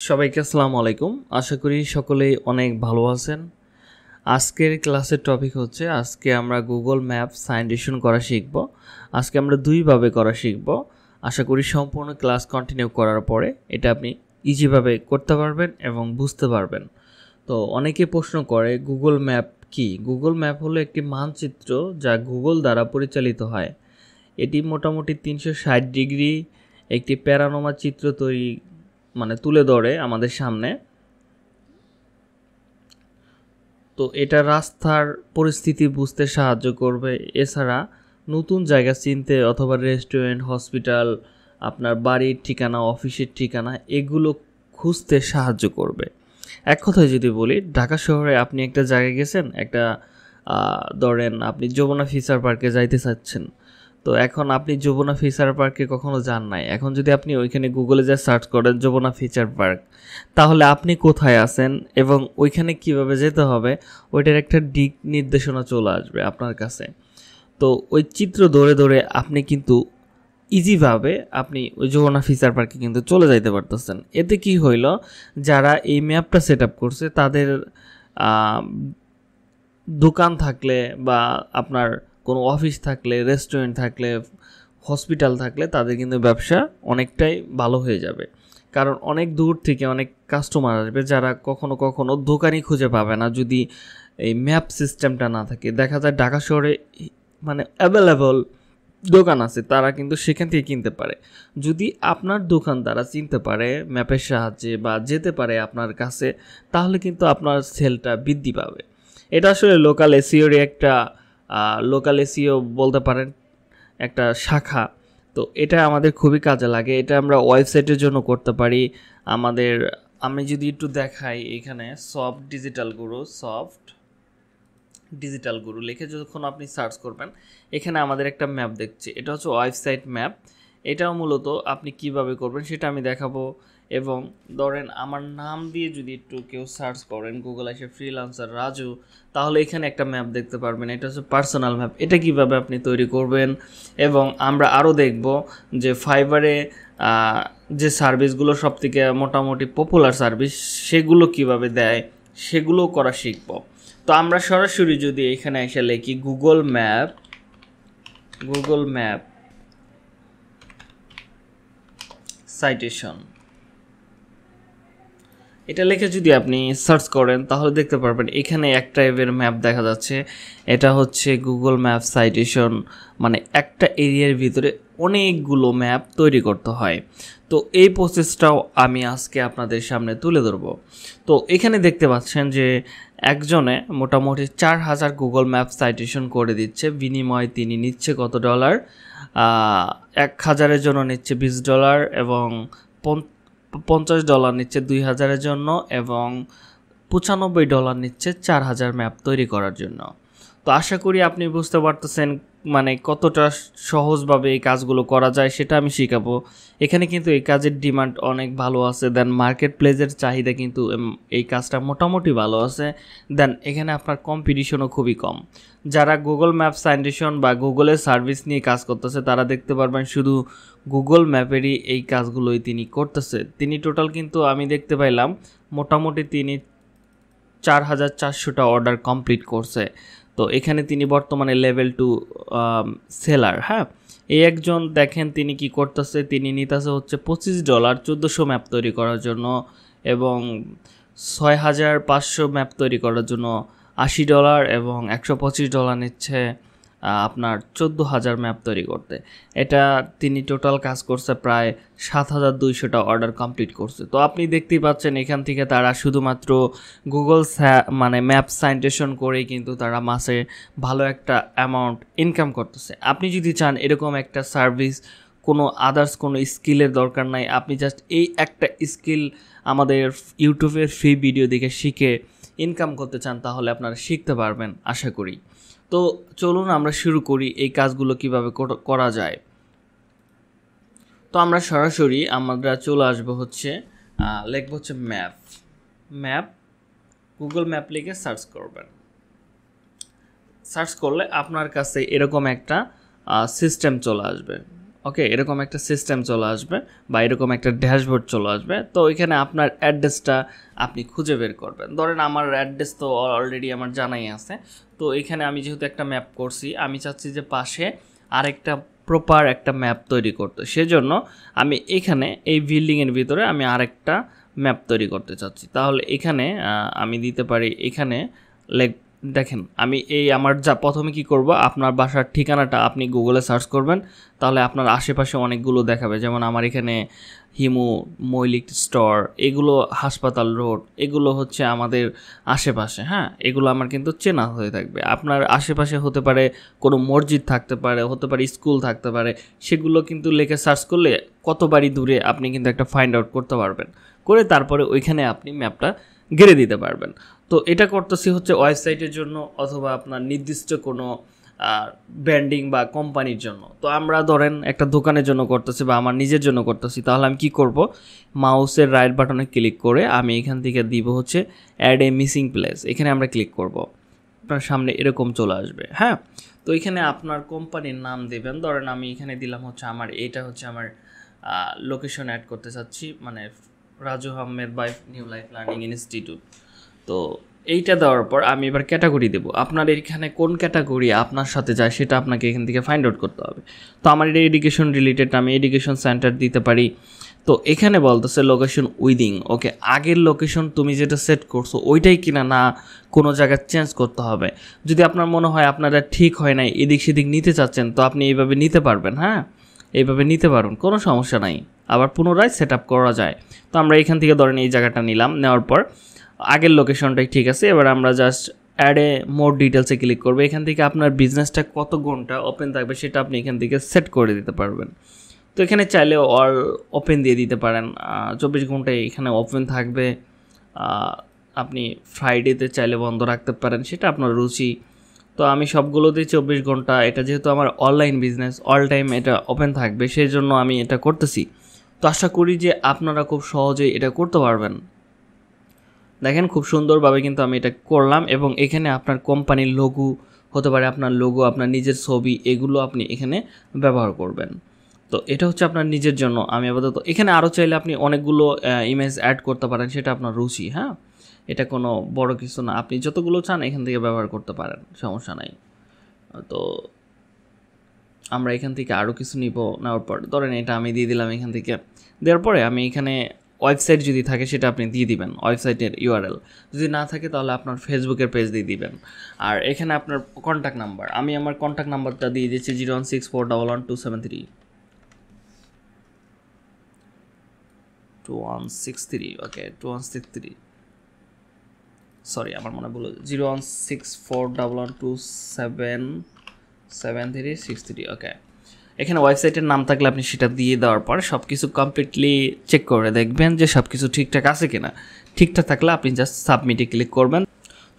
সবাইকে আসসালামু আলাইকুম। আশা করি সকলেই অনেক ভালো আছেন। আজকের ক্লাসের টপিক হচ্ছে আজকে আমরা গুগল ম্যাপ সাইটেশন করা শিখব। আজকে আমরা দুইভাবে করা শিখব। আশা করি সম্পূর্ণ ক্লাস কন্টিনিউ করার পরে এটা আপনি ইজিভাবে করতে পারবেন এবং বুঝতে পারবেন। তো অনেকে প্রশ্ন করে গুগল ম্যাপ কি? গুগল ম্যাপ হলো একটি মানচিত্র যা গুগল দ্বারা পরিচালিত হয়। এটি মোটামুটি 360 ডিগ্রি একটি প্যানোরামা চিত্র তুলে ধরে আমাদের সামনে। তো এটা রাস্তার পরিস্থিতি বুঝতে সাহায্য করবে। এছাড়া নতুন জায়গা চিনতে অথবা রেস্টুরেন্ট, হসপিটাল, আপনার বাড়ির ঠিকানা, অফিসের ঠিকানা এগুলো খুঁজতে সাহায্য করবে। এক কথায় যদি বলি, ঢাকা শহরে আপনি একটা জায়গায় গেছেন, ধরেন আপনি যমুনা ফিচার পার্কে যাইতে চাচ্ছেন। তো এখন আপনি যমুনা ফিচার পার্কে কখনো যান নাই। এখন যদি আপনি ওইখানে গুগলে যা সার্চ করেন যমুনা ফিচার পার্ক, তাহলে আপনি কোথায় আছেন এবং ওইখানে কিভাবে যেতে হবে ওইটার একটা দিক নির্দেশনা চলে আসবে আপনার কাছে। তো ওই চিত্র ধরে ধরে আপনি কিন্তু ইজিভাবে আপনি ওই যমুনা ফিচার পার্কে কিন্তু চলে যাইতে পারতেছেন। এতে কি হইল, যারা এই ম্যাপটা সেট আপ করছে তাদের দোকান থাকলে বা আপনার কোনো অফিস থাকলে, রেস্টুরেন্ট থাকলে, হসপিটাল থাকলে তাদের কিন্তু ব্যবসা অনেকটাই ভালো হয়ে যাবে। কারণ অনেক দূর থেকে অনেক কাস্টমার আসবে যারা কখনো কখনো দোকানই খুঁজে পাবে না যদি এই ম্যাপ সিস্টেমটা না থাকে। দেখা যায় ঢাকা শহরে অ্যাভেলেবল দোকান আছে, তারা কিন্তু সেখান থেকে কিনতে পারে। যদি আপনার দোকান তারা চিনতে পারে ম্যাপের সাহায্যে বা যেতে পারে আপনার কাছে, তাহলে কিন্তু আপনার সেলটা বৃদ্ধি পাবে। এটা আসলে লোকাল এসইও বলতে পারেন একটা শাখা। তো এটা আমাদের খুবই কাজে লাগে। এটা আমরা ওয়েবসাইটের জন্য করতে পারি। আমি যদি একটু দেখাই, এখানে সফট ডিজিটাল গুরু লিখে যখন আপনি সার্চ করবেন, এখানে আমাদের একটা ম্যাপ দেখছি। এটা হচ্ছে ওয়েবসাইট ম্যাপ। এটাও মূলত আপনি কিভাবে করবেন সেটা আমি দেখাবো। এবং ধরেন আমার নাম দিয়ে যদি একটু কেউ সার্চ করেন গুগল এসে ফ্রিল্যান্সার রাজু, তাহলে এখানে একটা ম্যাপ দেখতে পারবেন। এটা হচ্ছে পার্সোনাল ম্যাপ। এটা কিভাবে আপনি তৈরি করবেন। এবং আমরা আরও দেখব যে ফাইবারে যে সার্ভিসগুলো সবথেকে মোটামুটি পপুলার সার্ভিস সেগুলো কিভাবে দেয় সেগুলো করা শিখব। তো আমরা সরাসরি যদি এখানে এসে লিখি গুগল ম্যাপ সাইটেশন, এটা লিখে যদি আপনি সার্চ করেন তাহলে দেখতে পারবেন এখানে এক টাইপের ম্যাপ দেখা যাচ্ছে। এটা হচ্ছে গুগল ম্যাপ সাইটেশন, মানে একটা এরিয়ার ভিতরে অনেকগুলো ম্যাপ তৈরি করতে হয়। তো এই প্রসেসটাও আমি আজকে আপনাদের সামনে তুলে ধরব। তো এখানে দেখতে পাচ্ছেন যে একজনে মোটামুটি 4000 গুগল ম্যাপ সাইটেশন করে দিচ্ছে। বিনিময়ে তিনি নিচ্ছে কত ডলার? 1000-এর জন্য নিচ্ছে $20 এবং $50 নিচ্ছে 2000-এর জন্য এবং $95 নিচ্ছে 4000 ম্যাপ তৈরি করার জন্য। তো আশা করি আপনি বুঝতে পারতেছেন মানে কতটা সহজভাবে এই কাজগুলো করা যায় সেটা আমি শেখাবো। এখানে কিন্তু এই কাজের ডিমান্ড অনেক ভালো আছে। দেন মার্কেট প্লেসের চাহিদা কিন্তু এই কাজটা মোটামুটি ভালো আছে। দেন এখানে আপনার কম্পিটিশনও খুবই কম। যারা গুগল ম্যাপ সাইটেশন বা গুগলের সার্ভিস নিয়ে কাজ করতেছে তারা দেখতে পারবেন শুধু গুগল ম্যাপেরই এই কাজগুলোই তিনি করতেছে। তিনি টোটাল কিন্তু আমি দেখতে পাইলাম মোটামুটি তিনি 4400টা অর্ডার কমপ্লিট করছে। তো এখানে তিনি বর্তমানে লেভেল 2 সেলার। হ্যাঁ, এই একজন দেখেন তিনি কি করতেছে, তিনি নিতেছে হচ্ছে $25 1400 ম্যাপ তৈরি করার জন্য এবং 6500 ম্যাপ তৈরি করার জন্য $80 এবং $125 নিচ্ছে আপনার 14000 ম্যাপ তৈরি করতে। এটা তিনি টোটাল কাজ করছে প্রায় 7200টা অর্ডার কমপ্লিট করছে। তো আপনি দেখতেই পাচ্ছেন এখান থেকে তারা শুধুমাত্র গুগল ম্যাপ সাইটেশন করেই কিন্তু তারা মাসে ভালো একটা অ্যামাউন্ট ইনকাম করতেছে। আপনি যদি চান এরকম একটা সার্ভিস, কোনো আদার্স কোনো স্কিলের দরকার নাই, আপনি জাস্ট এই একটা স্কিল আমাদের ইউটিউবের ফ্রি ভিডিও দেখে শিখে ইনকাম করতে চান, তাহলে আপনারা শিখতে পারবেন আশা করি। তো চলুন আমরা শুরু করি এই কাজগুলো কিভাবে করা যায়। তো আমরা সরাসরি চলে আসবো হচ্ছে লিখবো হচ্ছে ম্যাপ গুগল ম্যাপ লিখে সার্চ করবেন। সার্চ করলে আপনার কাছে এরকম একটা সিস্টেম চলে আসবে। ওকে, এরকম একটা সিস্টেম চলে আসবে বা এরকম একটা ড্যাশবোর্ড চলে আসবে। তো এখানে আপনার অ্যাড্রেসটা আপনি খুঁজে বের করবেন। ধরেন আমার অ্যাড্রেস তো অলরেডি আমার জানাই আছে। তো এখানে আমি যেহেতু একটা ম্যাপ করছি, আমি চাচ্ছি যে পাশে আরেকটা প্রপার একটা ম্যাপ তৈরি করতে। সেজন্য আমি এখানে এই বিল্ডিংয়ের ভিতরে আমি আরেকটা ম্যাপ তৈরি করতে চাচ্ছি। তাহলে এখানে আমি দিতে পারি, এখানে দেখেন আমি আমার যা প্রথমে কি করব, আপনার বাসার ঠিকানাটা আপনি গুগলে সার্চ করবেন, তাহলে আপনার আশেপাশে অনেকগুলো দেখাবে। যেমন আমার এখানে হিমু মৈলিক স্টোর, এগুলো হাসপাতাল রোড, এগুলো হচ্ছে আমাদের আশেপাশে। হ্যাঁ, এগুলো আমার কিন্তু চেনা হয়ে থাকবে। আপনার আশেপাশে হতে পারে কোনো মসজিদ থাকতে পারে, হতে পারে স্কুল থাকতে পারে, সেগুলো কিন্তু লিখে সার্চ করলে কত বাড়ি দূরে আপনি কিন্তু একটা ফাইন্ড আউট করতে পারবেন, করে তারপরে ওইখানে আপনি ম্যাপটা গেড়ে দিতে পারবেন। তো এটা করতেছি হচ্ছে ওয়েবসাইটের জন্য অথবা আপনার নির্দিষ্ট কোনো ব্র্যান্ডিং বা কোম্পানির জন্য। তো আমরা ধরেন একটা দোকানের জন্য করতেছি বা আমার নিজের জন্য করতেছি, তাহলে আমি কি করব, মাউসের রাইট বাটনে ক্লিক করে আমি এখান থেকে দিব হচ্ছে অ্যাড এ মিসিং প্লেস। এখানে আমরা ক্লিক করব, আপনার সামনে এরকম চলে আসবে। হ্যাঁ, তো এখানে আপনার কোম্পানির নাম দেবেন। ধরেন আমি এখানে দিলাম হচ্ছে এটা হচ্ছে আমার লোকেশন অ্যাড করতে চাচ্ছি, মানে Raju Ahmed by new life learning institute. তো এইটা দেওয়ার পর আমি এবার ক্যাটাগরি দেবো। আপনার এখানে কোন ক্যাটাগরি আপনার সাথে যায় সেটা আপনাকে এখান থেকে ফাইন্ড আউট করতে হবে। তো আমার এটা এডুকেশন রিলেটেড, আমি এডুকেশন সেন্টার দিতে পারি। তো এখানে বলতেছে লোকেশন উইদিং। ওকে, আগের লোকেশন তুমি যেটা সেট করছো ওইটাই কিনা না কোনো জায়গায় চেঞ্জ করতে হবে। যদি আপনার মনে হয় আপনারা ঠিক হয় নাই, এদিক সেদিক নিতে চাচ্ছেন, তো আপনি এইভাবে নিতে পারবেন। হ্যাঁ, এইভাবে নিতে পারবেন, কোনো সমস্যা নাই, আবার পুনরায় সেট আপ করা যায়। তো আমরা এখান থেকে ধরেন এই জায়গাটা নিলাম, নেওয়ার পর আগের লোকেশনটাই ঠিক আছে। এবার আমরা জাস্ট অ্যাড এ মোর ডিটেলসে ক্লিক করবো। এখান থেকে আপনার বিজনেসটা কত ঘন্টা ওপেন থাকবে সেটা আপনি এখান থেকে সেট করে দিতে পারবেন। তো এখানে চাইলে অল ওপেন দিয়ে দিতে পারেন, 24 ঘন্টায় এখানে ওপেন থাকবে। আপনি ফ্রাইডেতে চাইলে বন্ধ রাখতে পারেন, সেটা আপনার রুচি। তো আমি সবগুলোতেই 24 ঘন্টা, এটা যেহেতু আমার অনলাইন বিজনেস অল টাইম এটা ওপেন থাকবে, সেই জন্য আমি এটা করতেছি। তো আশা করি যে আপনারা খুব সহজেই এটা করতে পারবেন। দেখেন খুব সুন্দরভাবে কিন্তু আমি এটা করলাম, এবং এখানে আপনার কোম্পানির লোগো হতে পারে, আপনার লোগো, আপনার নিজের ছবি, এগুলো আপনি এখানে ব্যবহার করবেন। তো এটা হচ্ছে আপনার নিজের জন্য। আমি আপাতত এখানে আরও চাইলে আপনি অনেকগুলো ইমেজ অ্যাড করতে পারেন, সেটা আপনার রুচি। হ্যাঁ, এটা কোনো বড় কিছু না, আপনি যতগুলো চান এখান থেকে ব্যবহার করতে পারেন, সমস্যা নাই। তো আমরা এখান থেকে আরও কিছু নেওয়ার পর ধরেন এটা আমি দিয়ে দিলাম। এখান থেকে দেওয়ার পরে আমি এখানে ওয়েবসাইট যদি থাকে সেটা আপনি দিয়ে দিবেন, ওয়েবসাইটের ইউআরএল। যদি না থাকে তাহলে আপনার ফেসবুকের পেজ দিয়ে দিবেন। আর এখানে আপনার কন্ট্যাক্ট নাম্বার, আমি আমার কন্ট্যাক্ট নাম্বারটা দিয়ে দিচ্ছি 016411273 2163। ওকে, 2163, সরি আমার মনে বলো 01641127363। ওকে, এখানে ওয়েবসাইটের নাম থাকলে আপনি সেটা দিয়ে দেওয়ার পর সব কিছু কমপ্লিটলি চেক করে দেখবেন যে সব কিছু ঠিকঠাক আছে কিনা। ঠিকঠাক থাকলে আপনি জাস্ট সাবমিটে ক্লিক করবেন।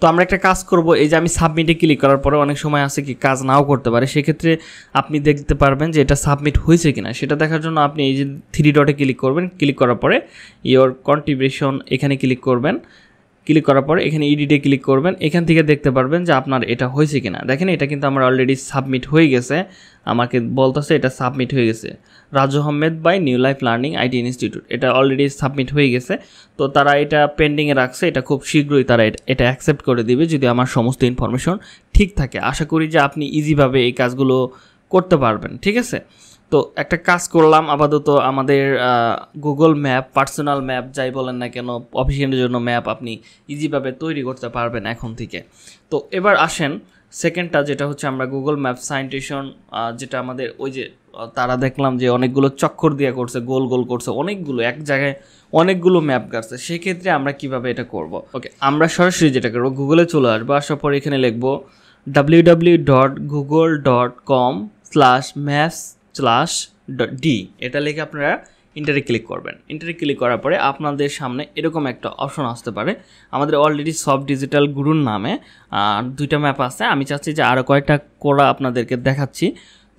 তো আমরা একটা কাজ করব, এই যে আমি সাবমিটে ক্লিক করার পরে অনেক সময় আছে কি কাজ নাও করতে পারে, সেক্ষেত্রে আপনি দেখতে পারবেন যে এটা সাবমিট হয়েছে কিনা। সেটা দেখার জন্য আপনি এই যে 3 ডটে ক্লিক করবেন, ক্লিক করার পরে ইওর কন্ট্রিবিউশন এখানে ক্লিক করবেন। ক্লিক করার পরে এখানে এডিটে ক্লিক করবেন, এখান থেকে দেখতে পারবেন যে আপনার এটা হয়েছে কিনা। দেখেন এটা কিন্তু আমার অলরেডি সাবমিট হয়ে গেছে, আমাকে বলতেছে এটা সাবমিট হয়ে গেছে। Raju Ahmed by new life learning IT institute, এটা অলরেডি সাবমিট হয়ে গেছে। তো তারা এটা পেন্ডিংয়ে রাখছে, এটা খুব শীঘ্রই তারা এটা অ্যাকসেপ্ট করে দিবে যদি আমার সমস্ত ইনফরমেশন ঠিক থাকে। আশা করি যে আপনি ইজিভাবে এই কাজগুলো করতে পারবেন, ঠিক আছে। তো একটা কাজ করলাম, আপাতত আমাদের গুগল ম্যাপ, পার্সোনাল ম্যাপ যাই বলেন না কেন, অফিসিয়ালের জন্য ম্যাপ আপনি ইজিভাবে তৈরি করতে পারবেন এখন থেকে। তো এবার আসেন সেকেন্ডটা, যেটা হচ্ছে আমরা গুগল ম্যাপ সাইটেশন, যেটা আমাদের ওই যে তারা দেখলাম যে অনেকগুলো চক্কর দিয়ে করছে, গোল গোল করছে, অনেকগুলো এক জায়গায় অনেকগুলো ম্যাপ গাড়ছে। সেক্ষেত্রে আমরা কিভাবে এটা করব? ওকে, আমরা সরাসরি যেটা করবো, গুগলে চলে আসবো, আসার পর এখানে লিখবো www.google.com/maps/d, এটা লিখে আপনারা ইন্টারে ক্লিক করবেন। ইন্টারে ক্লিক করার পরে আপনাদের সামনে এরকম একটা অপশন আসতে পারে। আমাদের অলরেডি সব ডিজিটাল গুরুর নামে 2টা ম্যাপ আছে, আমি চাচ্ছি যে আরও কয়েকটা করা আপনাদেরকে দেখাচ্ছি।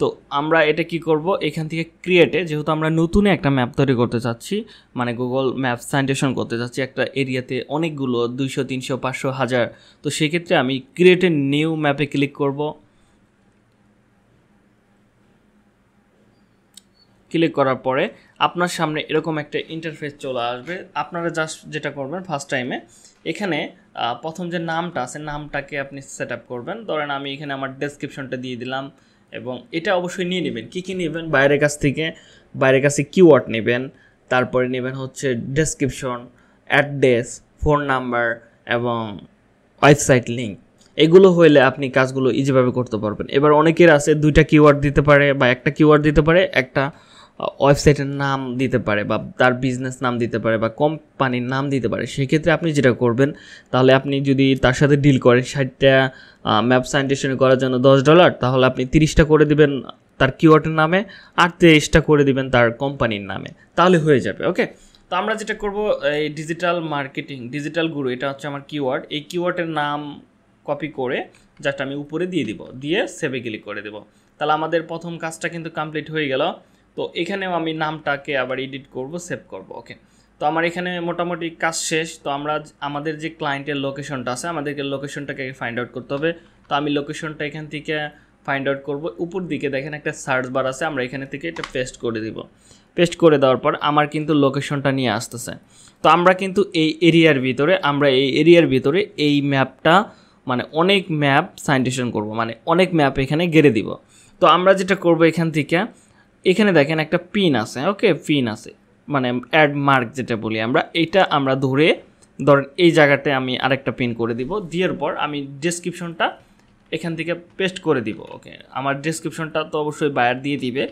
তো আমরা এটা কি করব, এখান থেকে ক্রিয়েটে, যেহেতু আমরা নতুন একটা ম্যাপ তৈরি করতে চাচ্ছি, মানে গুগল ম্যাপ সাইটেশন করতে চাচ্ছি একটা এরিয়াতে অনেকগুলো 200, 300, 500, 1000, তো সেক্ষেত্রে আমি ক্রিয়েটে নিউ ম্যাপে ক্লিক করব। ক্লিক করার পরে আপনার সামনে এরকম একটা ইন্টারফেস চলে আসবে। আপনারা জাস্ট যেটা করবেন ফার্স্ট টাইমে এখানে প্রথম যে নামটা আছে নামটাকে আপনি সেট আপ করবেন। ধরেন আমি এখানে আমার ডেসক্রিপশনটা দিয়ে দিলাম এবং এটা অবশ্যই নিয়ে নেবেন। কী কী নেবেন? বাইরের কাছে কিওয়ার্ড নেবেন, তারপরে নেবেন হচ্ছে ডেসক্রিপশন, অ্যাড্রেস, ফোন নাম্বার এবং ওয়েবসাইট লিঙ্ক। এগুলো হইলে আপনি কাজগুলো ইজিভাবে করতে পারবেন। এবার অনেকের আছে 2টা কিওয়ার্ড দিতে পারে বা একটা কিওয়ার্ড দিতে পারে, একটা ওয়েবসাইটের নাম দিতে পারে বা তার বিজনেস নাম দিতে পারে বা কোম্পানির নাম দিতে পারে। সেক্ষেত্রে আপনি যেটা করবেন, তাহলে আপনি যদি তার সাথে ডিল করেন 60টা ম্যাপ সাইটেশন করার জন্য $10, তাহলে আপনি 30টা করে দিবেন তার কিওয়ার্ডের নামে আর 23টা করে দিবেন তার কোম্পানির নামে, তাহলে হয়ে যাবে। ওকে, তো আমরা যেটা করব, এই ডিজিটাল মার্কেটিং, ডিজিটাল গুরু, এটা হচ্ছে আমার কিওয়ার্ড। এই কিওয়ার্ডের নাম কপি করে জাস্ট আমি উপরে দিয়ে দিব, দিয়ে সেভে ক্লিক করে দেব। তাহলে আমাদের প্রথম কাজটা কিন্তু কমপ্লিট হয়ে গেল। তো এখানেও আমি নামটাকে আবার এডিট করব, সেভ করব। ওকে, তো আমার এখানে মোটামুটি কাজ শেষ। তো আমরা আমাদের যে ক্লায়েন্টের লোকেশনটা আছে, আমাদেরকে লোকেশনটাকে ফাইন্ড আউট করতে হবে। তো আমি লোকেশনটা এখান থেকে ফাইন্ড আউট করব। উপর দিকে দেখেন একটা সার্চ বার আছে, আমরা এখানে থেকে এটা পেস্ট করে দিব। পেস্ট করে দেওয়ার পর আমার কিন্তু লোকেশনটা নিয়ে আসতেছে। তো আমরা কিন্তু এই এরিয়ার ভিতরে এই ম্যাপটা মানে অনেক ম্যাপ সাইটেশন করব, মানে অনেক ম্যাপ এখানে গেড়ে দিব। তো আমরা যেটা করব, এখানে দেখেন একটা পিন আছে। ওকে, পিন আছে মানে অ্যাড মার্ক যেটা বলি আমরা, এটা আমরা ধরেন এই জায়গাতে আমি আরেকটা পিন করে দিব। দেওয়ার পর আমি ডেসক্রিপশনটা এখান থেকে পেস্ট করে দিব। ওকে, আমার ডেসক্রিপশনটা তো অবশ্যই বায়ার দিয়ে দিবে,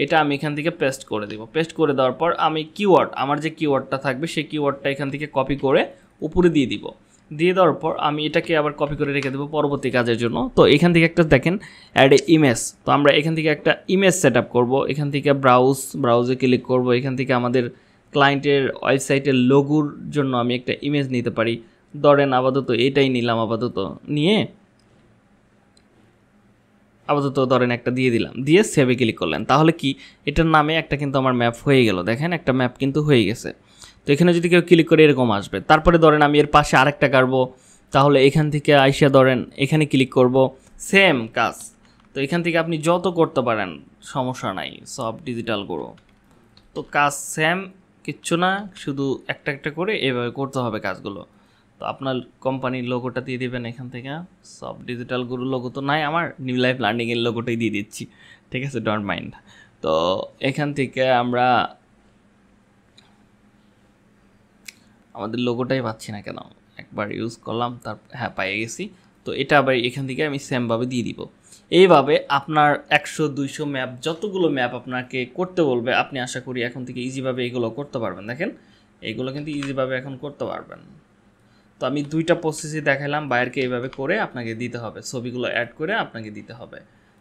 এটা আমি এখান থেকে পেস্ট করে দিব। পেস্ট করে দেওয়ার পর আমি আমার যে কিওয়ার্ডটা থাকবে সেই কিওয়ার্ডটা এখান থেকে কপি করে উপরে দিয়ে দিব। দিয়ে দেওয়ার পর আমি এটাকে আবার কপি করে রেখে দেবো পরবর্তী কাজের জন্য। তো এখান থেকে একটা দেখেন অ্যাড এ ইমেজ, তো আমরা এখান থেকে একটা ইমেজ সেট আপ করবো। এখান থেকে ব্রাউজে ক্লিক করব। এখান থেকে আমাদের ক্লায়েন্টের ওয়েবসাইটের লোগোর জন্য আমি একটা ইমেজ নিতে পারি। ধরেন আপাতত এটাই নিলাম, আপাতত ধরেন একটা দিয়ে দিলাম, দিয়ে সেভে ক্লিক করলেন। তাহলে কি এটার নামে একটা কিন্তু আমার ম্যাপ হয়ে গেল। দেখেন একটা ম্যাপ কিন্তু হয়ে গেছে। তো এখানে যদি কেউ ক্লিক করে এরকম আসবে। তারপরে ধরেন আমি এর পাশে আরেকটা কাটবো, তাহলে এখান থেকে আইসা ধরেন এখানে ক্লিক করব, সেম কাজ। তো এখান থেকে আপনি যত করতে পারেন, সমস্যা নাই, সব ডিজিটাল গুরু। তো কাজ সেম, কিচ্ছু না, শুধু একটা একটা করে এভাবে করতে হবে কাজগুলো। তো আপনার কোম্পানির লোগোটা দিয়ে দেবেন এখান থেকে। সব ডিজিটাল গুরু লোগো তো নাই আমার, নিউ লাইফ লার্নিংয়ের লোগোটাই দিয়ে দিচ্ছি, ঠিক আছে, ডোন্ট মাইন্ড। তো এখান থেকে আমরা আমাদের লোগোটাই পাচ্ছি না কেন, একবার ইউজ করলাম, হ্যাঁ পেয়ে গেছি। তো এটা আবার এখান থেকে আমি সেমভাবে দিয়ে দিব। এইভাবে আপনার 100-200 ম্যাপ, যতগুলো ম্যাপ আপনাকে করতে বলবে, আপনি আশা করি এখন থেকে ইজিভাবে এগুলো করতে পারবেন। দেখেন এইগুলো কিন্তু ইজিভাবে এখন করতে পারবেন। তো আমি 2টা প্রসেসই দেখালাম, বায়ারকে এইভাবে করে আপনাকে দিতে হবে, ছবিগুলো অ্যাড করে আপনাকে দিতে হবে।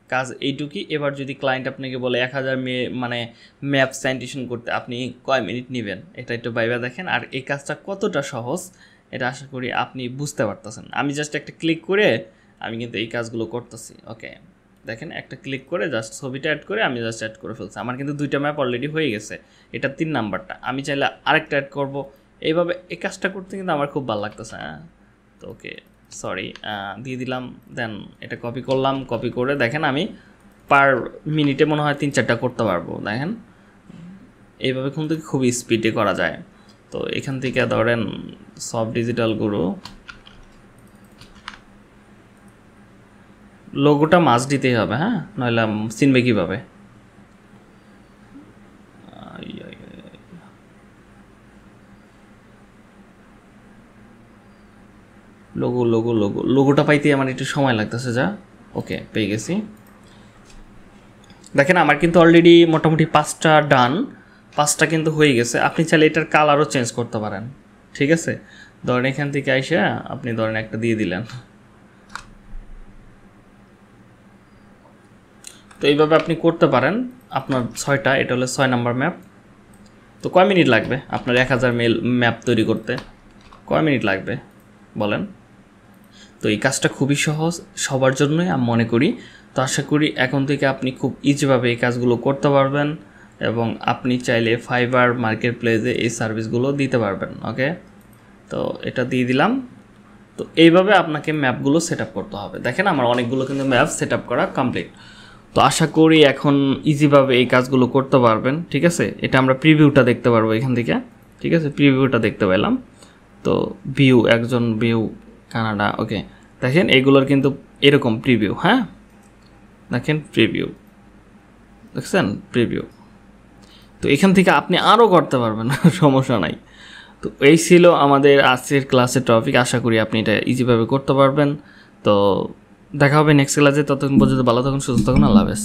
কাজ এইটুকুই। এবার যদি ক্লায়েন্ট আপনাকে বলে 1000 মানে ম্যাপ সাইটেশন করতে আপনি কয় মিনিট নেবেন, এটা একটু ভাইবা দেখেন। আর এই কাজটা কতটা সহজ এটা আশা করি আপনি বুঝতে পারতেছেন। আমি জাস্ট একটা ক্লিক করে আমি কিন্তু এই কাজগুলো করতেছি। ওকে, দেখেন একটা ক্লিক করে জাস্ট ছবিটা অ্যাড করে আমি জাস্ট অ্যাড করে ফেলছি। আমার কিন্তু 2টা ম্যাপ অলরেডি হয়ে গেছে, এটা 3 নাম্বারটা। আমি চাইলে আরেকটা অ্যাড করব। এইভাবে এই কাজটা করতে কিন্তু আমার খুব ভালো লাগতেছে। হ্যাঁ, তো ওকে, সরি, দিয়ে দিলাম। দেন এটা কপি করলাম, কপি করে দেখেন আমি পার মিনিটে মনে হয় 3-4টা করতে পারবো। দেখেন এইভাবে কিন্তু খুবই স্পিডে করা যায়। তো এখান থেকে ধরেন সব ডিজিটাল গুরু লোগোটা মাস্ট দিতেই হবে, হ্যাঁ, নইলে চিনবে কীভাবে? লোগোটা পাইতে আমার একটু সময় লাগতেছে যা। ওকে, পেয়ে গেছি। দেখেন আমার কিন্তু অলরেডি মোটামুটি 5টা ডান, 5টা কিন্তু হয়ে গেছে। আপনি চাইলে এটার কালারও চেঞ্জ করতে পারেন, ঠিক আছে। ধরেন এখান থেকে আইসা আপনি ধরেন একটা দিয়ে দিলেন। তো এইভাবে আপনি করতে পারেন। আপনার 6টা, এটা হলো 6 নাম্বার ম্যাপ। তো কয় মিনিট লাগবে আপনার 1000 ম্যাপ তৈরি করতে? কয় মিনিট লাগবে বলেন? তো এই কাজটা খুবই সহজ, সবার জন্যই আমি মনে করি। তো আশা করি এখন থেকে আপনি খুব ইজিভাবে এই কাজগুলো করতে পারবেন এবং আপনি চাইলে ফাইবার মার্কেট প্লেসে এই সার্ভিসগুলো দিতে পারবেন। ওকে, তো এটা দিয়ে দিলাম। তো এইভাবে আপনাকে ম্যাপগুলো সেট আপ করতে হবে। দেখেন আমার অনেকগুলো কিন্তু ম্যাপ সেট আপ করা কমপ্লিট। তো আশা করি এখন ইজিভাবে এই কাজগুলো করতে পারবেন, ঠিক আছে। এটা আমরা প্রিভিউটা দেখতে পারবো এখান থেকে, ঠিক আছে, প্রিভিউটা দেখতে পেলাম। তো ভিউ, একজন ভিউ কানাডা, ওকে, দেখেন এইগুলোর কিন্তু এরকম প্রিভিউ, হ্যাঁ দেখেন প্রিভিউ, দেখছেন প্রিভিউ। তো এখান থেকে আপনি আরও করতে পারবেন, সমস্যা নাই। তো এই ছিল আমাদের আজকের ক্লাসের টপিক, আশা করি আপনি এটা ইজিভাবে করতে পারবেন। তো দেখা হবে নেক্সট ক্লাসে, ততক্ষণ পর্যন্ত ভালো থাকুন, সুস্থ থাকুন, আল্লাহ হাফেজ।